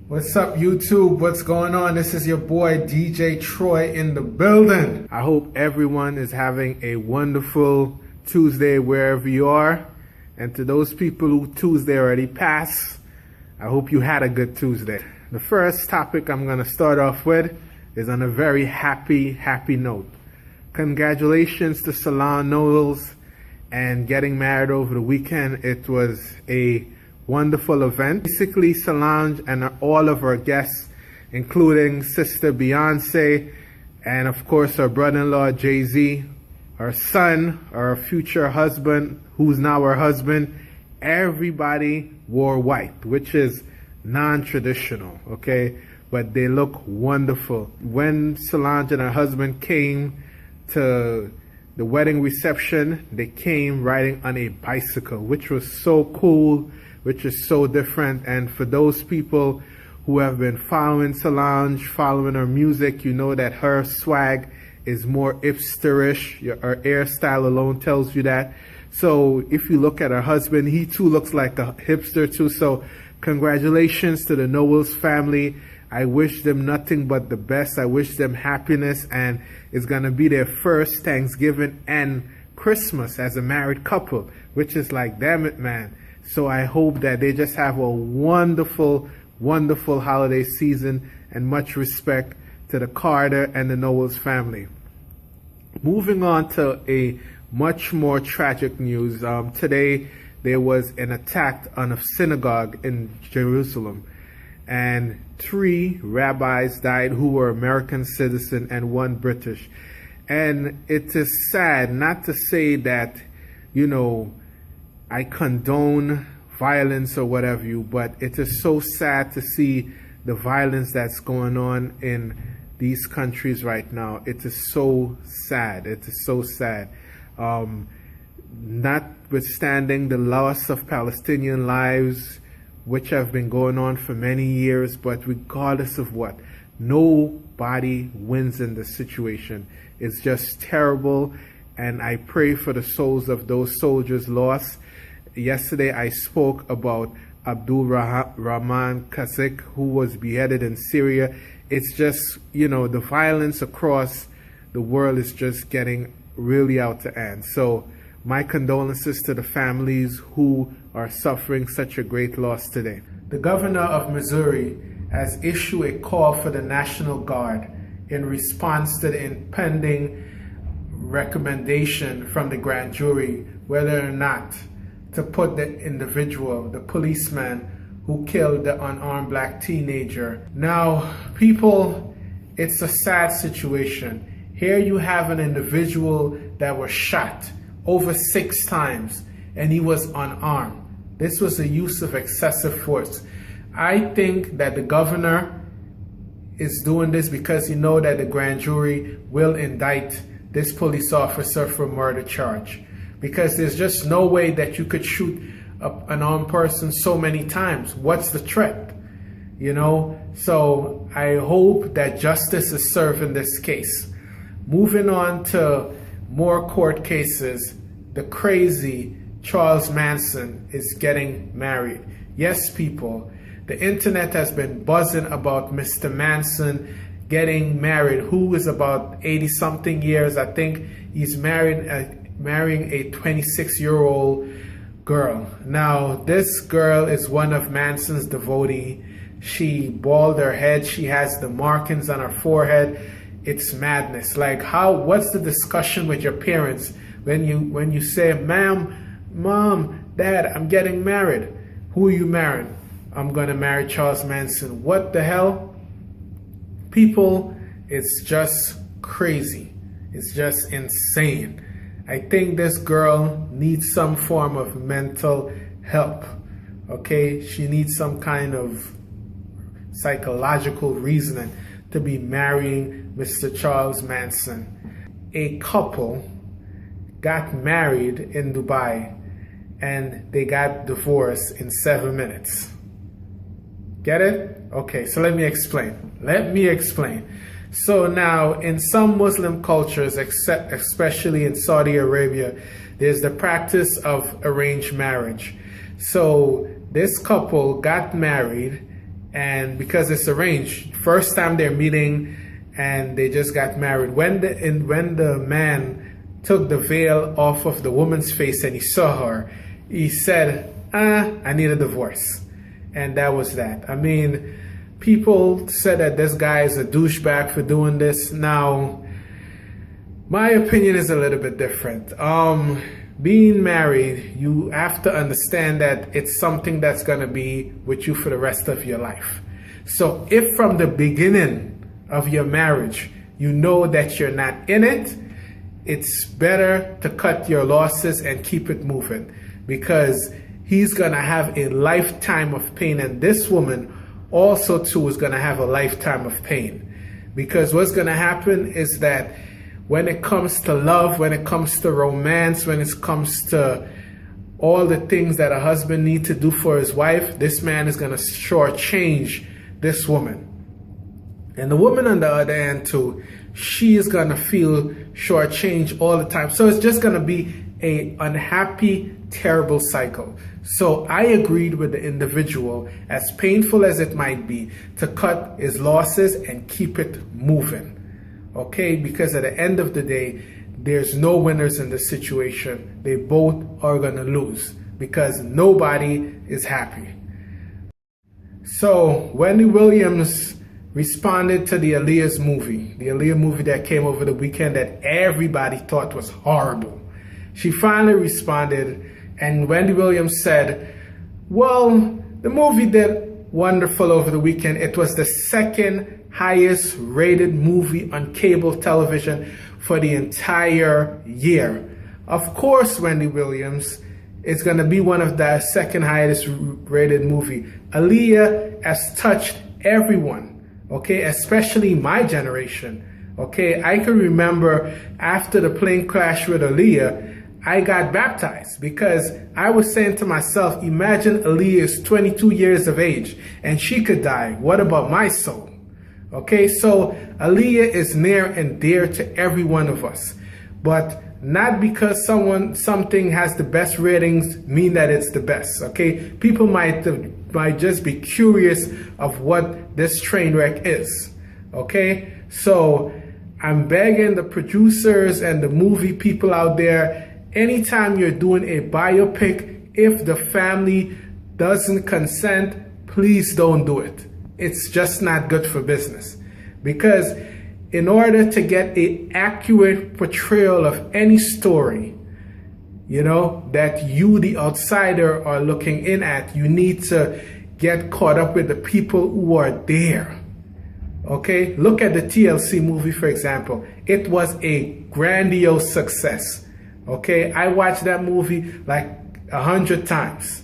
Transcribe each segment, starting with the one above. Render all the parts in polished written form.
What's up, YouTube? What's going on? This is your boy DJ Troy in the building. I hope everyone is having a wonderful Tuesday wherever you are. And to those people who Tuesday already passed, I hope you had a good Tuesday. The first topic I'm going to start off with is on a very happy note. Congratulations to Solange Knowles and getting married over the weekend. It was a wonderful event. Basically, Solange and all of her guests, including Sister Beyonce, and of course her brother-in-law Jay-Z, her son, her future husband, who's now her husband, everybody wore white, which is non-traditional, okay? But they look wonderful. When Solange and her husband came to the wedding reception, they came riding on a bicycle, which was so cool, which is so different. And for those people who have been following Solange, following her music, you know that her swag is more hipsterish. Her hairstyle alone tells you that. So if you look at her husband, he too looks like a hipster too. So congratulations to the Knowles family. I wish them nothing but the best. I wish them happiness, and it's going to be their first Thanksgiving and Christmas as a married couple, which is like, damn it, man. So I hope that they just have a wonderful, wonderful holiday season, and much respect to the Carter and the Knowles family. Moving on to a much more tragic news. Today there was an attack on a synagogue in Jerusalem, and 3 rabbis died who were American citizens and 1 British. And it is sad, not to say that, you know, I condone violence or whatever you, but it is so sad to see the violence that's going on in these countries right now. It is so sad. It is so sad. Notwithstanding the loss of Palestinian lives, which have been going on for many years, but regardless of what, nobody wins in this situation. It's just terrible, and I pray for the souls of those soldiers lost. Yesterday I spoke about Abdul Rahman Kasik, who was beheaded in Syria. It's just, you know, the violence across the world is just getting really out to hand. So my condolences to the families who are suffering such a great loss today. The governor of Missouri has issued a call for the National Guard in response to the impending recommendation from the grand jury whether or not to put the individual, the policeman who killed the unarmed black teenager. Now, people, it's a sad situation. Here you have an individual that was shot over 6 times, and he was unarmed. This was a use of excessive force. I think that the governor is doing this because he knows that the grand jury will indict this police officer for murder charge. Because there's just no way that you could shoot an armed person so many times. What's the threat? You know? So I hope that justice is served in this case. Moving on to more court cases, the crazy Charles Manson is getting married. Yes, people, the internet has been buzzing about Mr. Manson getting married, who is about 80-something years. I think he's marrying a 26-year-old girl. Now, this girl is one of Manson's devotee. She bald her head. She has the markings on her forehead. It's madness. Like, what's the discussion with your parents when you say, Mom, Dad, I'm getting married. Who are you marrying? I'm going to marry Charles Manson. What the hell? People, it's just crazy. It's just insane. I think this girl needs some form of mental help, okay? She needs some kind of psychological reasoning to be marrying Mr. Charles Manson. A couple got married in Dubai and they got divorced in 7 minutes. Get it? Okay, so let me explain. So now, in some Muslim cultures, especially in Saudi Arabia, there's the practice of arranged marriage. So this couple got married and because it's arranged, first time they're meeting, and they just got married. When the man took the veil off of the woman's face and he saw her, he said, I need a divorce. And that was that. I mean, people said that this guy is a douchebag for doing this. Now, my opinion is a little bit different. Being married, you have to understand that it's something that's going to be with you for the rest of your life. So if from the beginning of your marriage, you know that you're not in it, it's better to cut your losses and keep it moving, because he's going to have a lifetime of pain. And this woman also too is going to have a lifetime of pain, because what's going to happen is that when it comes to love, when it comes to romance, when it comes to all the things that a husband needs to do for his wife, this man is going to shortchange this woman. And the woman on the other end too, she is going to feel shortchanged all the time. So it's just going to be an unhappy, terrible cycle. So I agreed with the individual, as painful as it might be, to cut his losses and keep it moving. Okay, because at the end of the day, there's no winners in this situation. They both are going to lose, because nobody is happy. So Wendy Williams responded to the Aaliyah's movie, that came over the weekend that everybody thought was horrible. She finally responded, and Wendy Williams said, well, the movie did wonderful over the weekend. It was the second highest rated movie on cable television for the entire year. Of course, Wendy Williams, it's going to be one of the second highest rated movie. Aaliyah has touched everyone, okay, especially my generation. Okay, I can remember after the plane crash with Aaliyah, I got baptized, because I was saying to myself, imagine Aaliyah is 22 years of age and she could die. What about my soul? Okay, so Aaliyah is near and dear to every one of us, but not because something has the best ratings mean that it's the best. Okay, people might just be curious of what this train wreck is. Okay, so I'm begging the producers and the movie people out there, anytime you're doing a biopic, if the family doesn't consent, please don't do it. It's just not good for business. Because in order to get an accurate portrayal of any story, you know, that you, the outsider, are looking in at, you need to get caught up with the people who are there. Okay? Look at the TLC movie, for example. It was a grandiose success. Okay? I watched that movie like 100 times.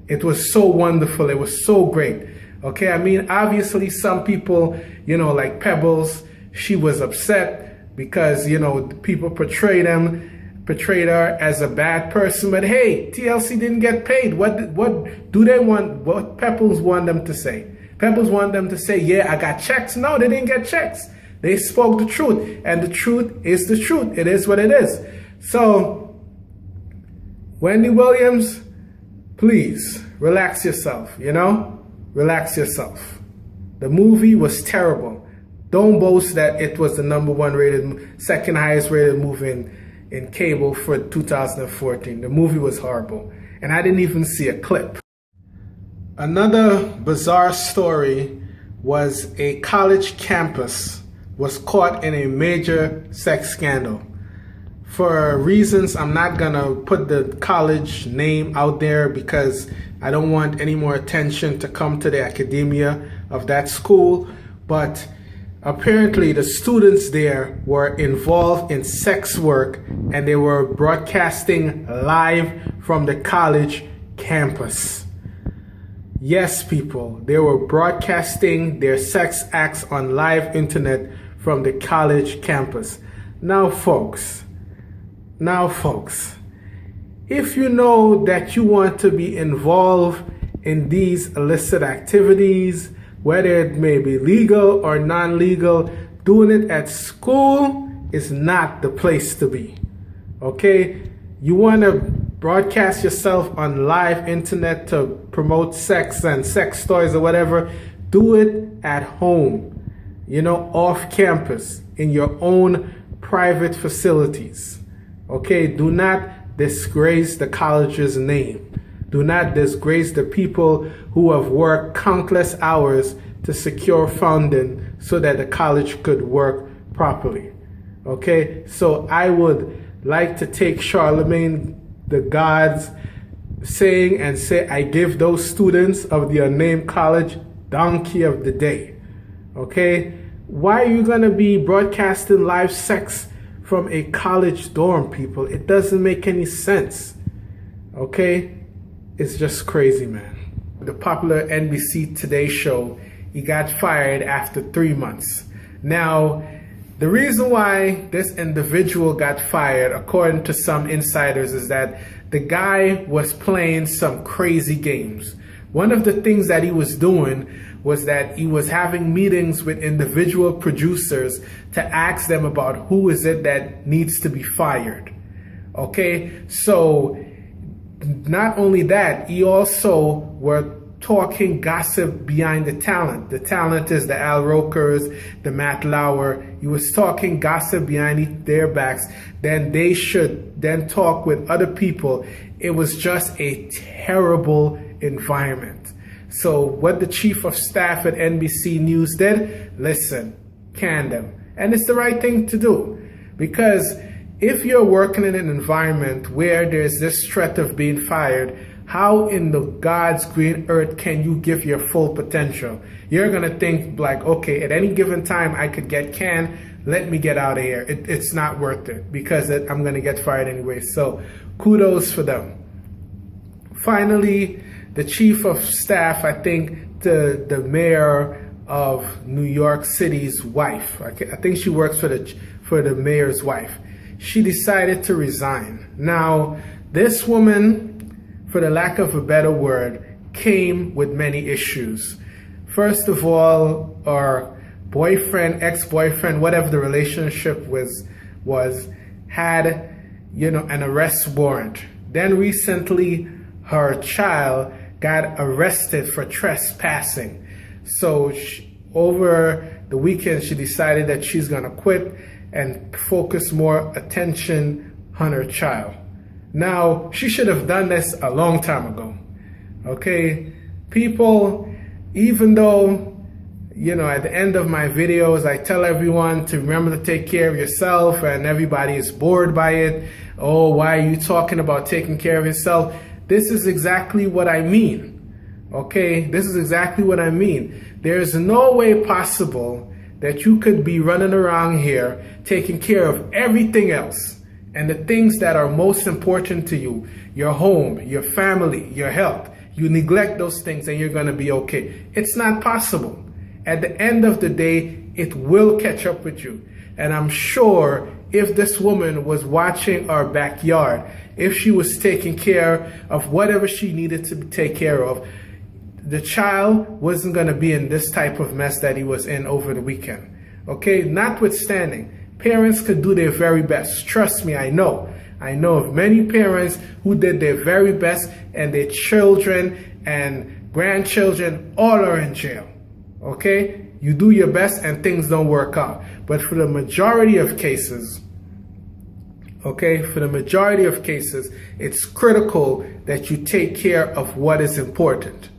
It was so wonderful. It was so great. Okay, I mean, obviously some people, you know, like Pebbles, she was upset because, you know, people portrayed her as a bad person. But hey, TLC didn't get paid. What do they want? What Pebbles want them to say? Pebbles want them to say, yeah, I got checks. No, they didn't get checks. They spoke the truth, and the truth is the truth. It is what it is. So, Wendy Williams, please relax yourself, you know? Relax yourself. The movie was terrible. Don't boast that it was the #1 rated, second highest rated movie in cable for 2014. The movie was horrible. And I didn't even see a clip. Another bizarre story was a college campus was caught in a major sex scandal. For reasons, I'm not gonna put the college name out there because I don't want any more attention to come to the academia of that school, but apparently the students there were involved in sex work, and they were broadcasting live from the college campus. Yes, people, they were broadcasting their sex acts on live internet from the college campus. Now folks, if you know that you want to be involved in these illicit activities, whether it may be legal or non-legal, doing it at school is not the place to be. Okay? You want to broadcast yourself on live internet to promote sex and sex toys or whatever, Do it at home, off campus, in your own private facilities. Okay, do not disgrace the college's name. Do not disgrace the people who have worked countless hours to secure funding so that the college could work properly. Okay, so I would like to take Charlemagne the God's saying and say, I give those students of the unnamed college donkey of the day. Okay, why are you going to be broadcasting live sex from a college dorm, people? It doesn't make any sense. Okay, it's just crazy, man. The popular NBC Today show, he got fired after 3 months. Now, the reason why this individual got fired, according to some insiders, is that the guy was playing some crazy games. One of the things that he was doing was that he was having meetings with individual producers to ask them about who is it that needs to be fired. Okay, so not only that, he also were talking gossip behind the talent. The talent is the Al Rokers, the Matt Lauer. He was talking gossip behind their backs. Then they should then talk with other people. It was just a terrible environment. So what the chief of staff at NBC News did, listen, can them. And it's the right thing to do, because if you're working in an environment where there's this threat of being fired, how in the God's green earth can you give your full potential? You're going to think like, okay, at any given time I could get canned. Let me get out of here. It's not worth it, because I'm going to get fired anyway. So kudos for them. Finally, the chief of staff, I think the mayor of New York City's wife, I think she works for the mayor's wife, she decided to resign. Now, this woman, for the lack of a better word, came with many issues. First of all, our boyfriend, ex-boyfriend, whatever the relationship was had, an arrest warrant. Then recently, her child got arrested for trespassing. So over the weekend, she decided that she's gonna quit and focus more attention on her child. Now, she should have done this a long time ago. Okay, people, even though, at the end of my videos, I tell everyone to remember to take care of yourself, and everybody is bored by it. Oh, why are you talking about taking care of yourself? This is exactly what I mean. Okay, this is exactly what I mean. There's no way possible that you could be running around here taking care of everything else, and the things that are most important to you, your home, your family, your health, you neglect those things and you're going to be okay. It's not possible. At the end of the day, it will catch up with you. And I'm sure if this woman was watching our backyard, if she was taking care of whatever she needed to take care of, the child wasn't going to be in this type of mess that he was in over the weekend. Okay, notwithstanding, parents could do their very best. Trust me, I know of many parents who did their very best, and their children and grandchildren all are in jail. Okay, you do your best and things don't work out. But for the majority of cases, it's critical that you take care of what is important.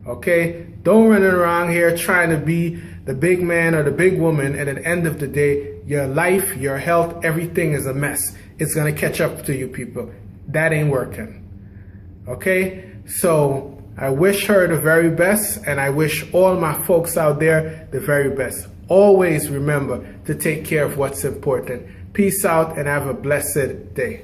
Okay, don't run around here trying to be the big man or the big woman, and at the end of the day, your life, your health, everything is a mess. It's gonna catch up to you, people. That ain't working. Okay, so I wish her the very best, and I wish all my folks out there the very best. Always remember to take care of what's important. Peace out and have a blessed day.